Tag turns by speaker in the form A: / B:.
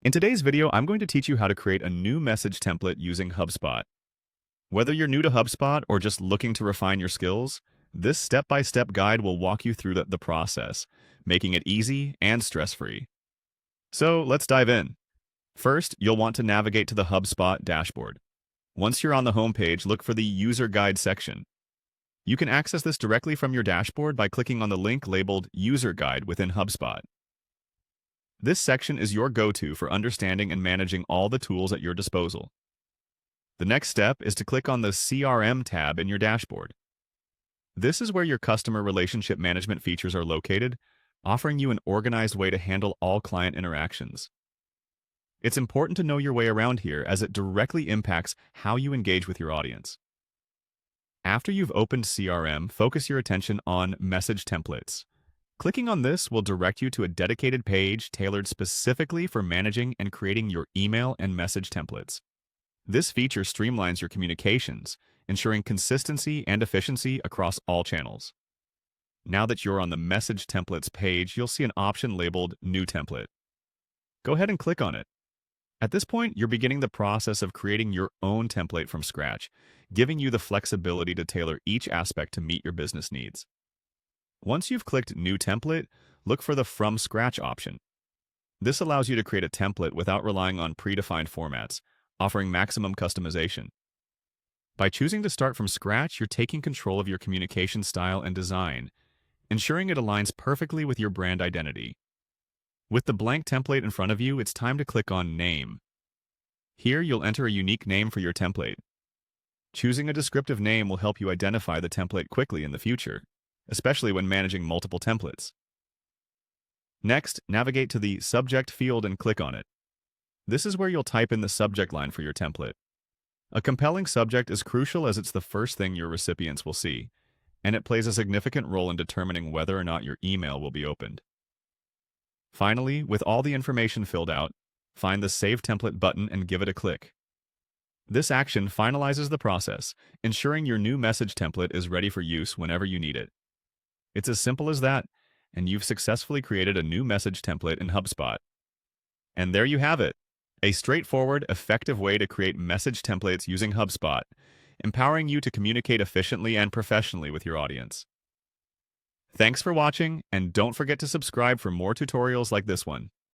A: In today's video, I'm going to teach you how to create a new message template using HubSpot. Whether you're new to HubSpot or just looking to refine your skills, this step-by-step guide will walk you through the process, making it easy and stress-free. So let's dive in. First, you'll want to navigate to the HubSpot dashboard. Once you're on the home page, look for the User Guide section. You can access this directly from your dashboard by clicking on the link labeled User Guide within HubSpot. This section is your go-to for understanding and managing all the tools at your disposal. The next step is to click on the CRM tab in your dashboard. This is where your customer relationship management features are located, offering you an organized way to handle all client interactions. It's important to know your way around here as it directly impacts how you engage with your audience. After you've opened CRM, focus your attention on Message Templates. Clicking on this will direct you to a dedicated page tailored specifically for managing and creating your email and message templates. This feature streamlines your communications, ensuring consistency and efficiency across all channels. Now that you're on the Message Templates page, you'll see an option labeled New Template. Go ahead and click on it. At this point, you're beginning the process of creating your own template from scratch, giving you the flexibility to tailor each aspect to meet your business needs. Once you've clicked New Template, look for the From Scratch option. This allows you to create a template without relying on predefined formats, offering maximum customization. By choosing to start from scratch, you're taking control of your communication style and design, ensuring it aligns perfectly with your brand identity. With the blank template in front of you, it's time to click on Name. Here, you'll enter a unique name for your template. Choosing a descriptive name will help you identify the template quickly in the future, especially when managing multiple templates. Next, navigate to the Subject field and click on it. This is where you'll type in the subject line for your template. A compelling subject is crucial as it's the first thing your recipients will see, and it plays a significant role in determining whether or not your email will be opened. Finally, with all the information filled out, find the Save Template button and give it a click. This action finalizes the process, ensuring your new message template is ready for use whenever you need it. It's as simple as that, and you've successfully created a new message template in HubSpot. And there you have it, a straightforward, effective way to create message templates using HubSpot, empowering you to communicate efficiently and professionally with your audience. Thanks for watching, and don't forget to subscribe for more tutorials like this one.